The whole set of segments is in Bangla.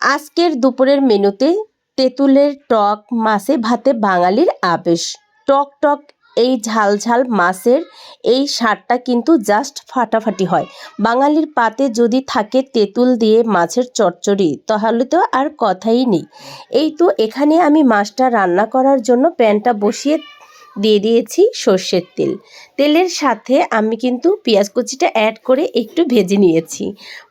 আজকের দুপুরের মেনুতে তেঁতুলের টক মাছে ভাতে বাঙালির আবেশ। টক টক এই ঝাল ঝাল মাছের এই স্বাদটা কিন্তু জাস্ট ফাটাফাটি হয়। বাঙালির পাতে যদি থাকে তেঁতুল দিয়ে মাছের চচ্চড়ি, তাহলে তো আর কথাই নেই। এই তো এখানে আমি মাছটা রান্না করার জন্য প্যানটা বসিয়ে দিয়ে দিয়েছি সর্ষের তেল। তেলের সাথে আমি কিন্তু পেঁয়াজ কুচিটা অ্যাড করে একটু ভেজে নিয়েছি।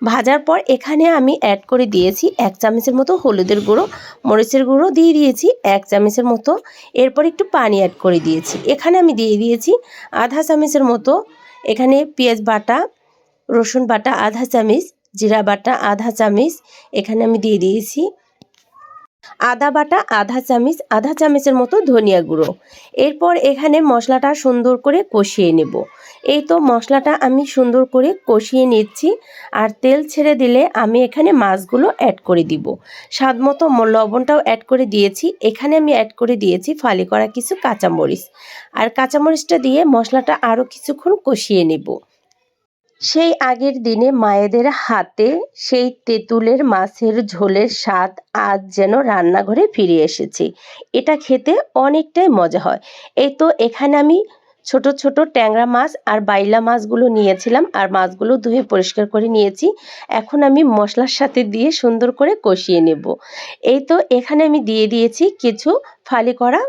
ভাজার পর এখানে আমি অ্যাড করে দিয়েছি 1 চামচের মতো হলুদের গুঁড়ো, মরিচের গুঁড়ো দিয়ে দিয়েছি 1 চামচের মতো, এরপর একটু পানি অ্যাড করে দিয়েছি। এখানে আমি দিয়ে দিয়েছি আধা চামচের মতো এখানে পেঁয়াজ বাটা, রসুন বাটা আধা চামচ, জিরা বাটা আধা চামচ, এখানে আমি দিয়ে দিয়েছি আদা বাটা আধা চামচের মতো ধনিয়া গুঁড়ো। এরপর এখানে মশলাটা সুন্দর করে কষিয়ে নেব। এই তো মশলাটা আমি সুন্দর করে কষিয়ে নিচ্ছি। আর তেল ছেড়ে দিলে আমি এখানে মাছগুলো অ্যাড করে দিব। স্বাদ মতো লবণটাও অ্যাড করে দিয়েছি। এখানে আমি অ্যাড করে দিয়েছি ফালি করা কিছু কাঁচামরিচ। আর কাঁচামরিচটা দিয়ে মশলাটা আরও কিছুক্ষণ কষিয়ে নেব। সেই আগের দিনে মায়েদের হাতে সেই তেঁতুলের মাছের ঝোলের স্বাদ আজ যেন রান্নাঘরে ফিরে এসেছে। এটা খেতে অনেকটাই মজা হয়। এই তো এখানে আমি ছোট ছোট ট্যাংরা মাছ আর বাইলা মাছগুলো নিয়েছিলাম, আর মাছগুলো ধুয়ে পরিষ্কার করে নিয়েছি। এখন আমি মশলার সাথে দিয়ে সুন্দর করে কষিয়ে নেব। এই তো এখানে আমি দিয়ে দিয়েছি কিছু ফালি করা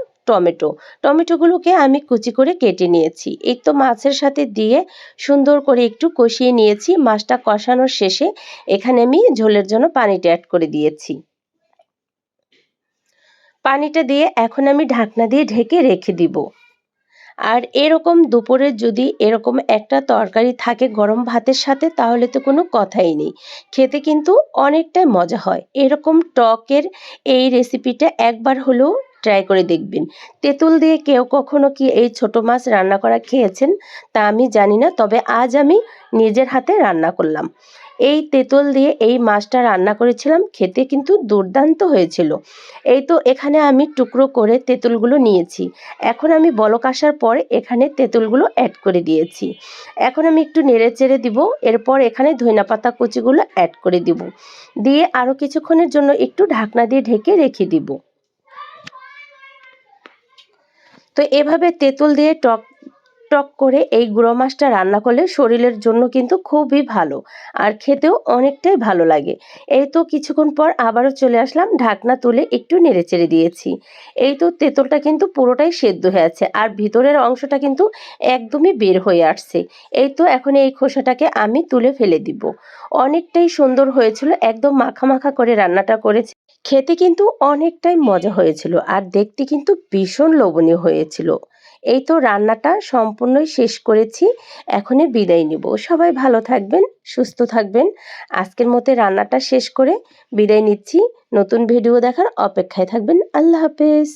টমেটোগুলোকে আমি কুচি করে কেটে নিয়েছি। এই তো মাছের সাথে দিয়ে সুন্দর করে একটু কষিয়ে নিয়েছি। মাছটা কষানোর শেষে এখানে আমি ঝোলের জন্য পানিটা অ্যাড করে দিয়েছি। পানিটা দিয়ে এখন আমি ঢাকনা দিয়ে ঢেকে রেখে দিব। আর এরকম দুপুরে যদি এরকম একটা তরকারি থাকে গরম ভাতের সাথে, তাহলে তো কোনো কথাই নেই। খেতে কিন্তু অনেকটাই মজা হয়। এরকম টকের এই রেসিপিটা একবার হলেও ট্রাই করে দেখবেন। তেঁতুল দিয়ে কেউ কখনো কি এই ছোট মাছ রান্না করা খেয়েছেন তা আমি জানি না, তবে আজ আমি নিজের হাতে রান্না করলাম। এই তেঁতুল দিয়ে এই মাছটা রান্না করেছিলাম, খেতে কিন্তু দুর্দান্ত হয়েছিল। এই তো এখানে আমি টুকরো করে তেঁতুলগুলো নিয়েছি। এখন আমি বলক আসার পর এখানে তেঁতুলগুলো অ্যাড করে দিয়েছি। এখন আমি একটু নেড়ে চেড়ে দিব। এরপর এখানে ধনিয়াপাতা কুচিগুলো অ্যাড করে দিব। দিয়ে আরও কিছুক্ষণের জন্য একটু ঢাকনা দিয়ে ঢেকে রেখে দিব। তো এভাবে তেঁতুল দিয়ে টক টক করে এই গুঁড়ো মাছটা রান্না করলে শরীরের জন্য কিন্তু খুবই ভালো, আর খেতেও অনেকটাই ভালো লাগে। এই তো কিছুক্ষণ পর আবারও চলে আসলাম, ঢাকনা তুলে একটু নেড়েচেড়ে দিয়েছি। এই তো তেঁতুলটা কিন্তু পুরোটাই সেদ্ধ হয়ে আছে, আর ভিতরের অংশটা কিন্তু একদমই বের হয়ে আসছে। এই তো এখন এই খোসাটাকে আমি তুলে ফেলে দিব। অনেকটাই সুন্দর হয়েছিল, একদম মাখা মাখা করে রান্নাটা করেছি। খেতে কিন্তু অনেকটাই মজা হয়েছিল, আর দেখতে কিন্তু ভীষণ লোভনীয় হয়েছিল। এই তো রান্নাটা সম্পূর্ণই শেষ করেছি। এখনই বিদায় নিব। সবাই ভালো থাকবেন, সুস্থ থাকবেন। আজকের মতো রান্নাটা শেষ করে বিদায় নিচ্ছি। নতুন ভিডিও দেখার অপেক্ষায় থাকবেন। আল্লাহ হাফেজ।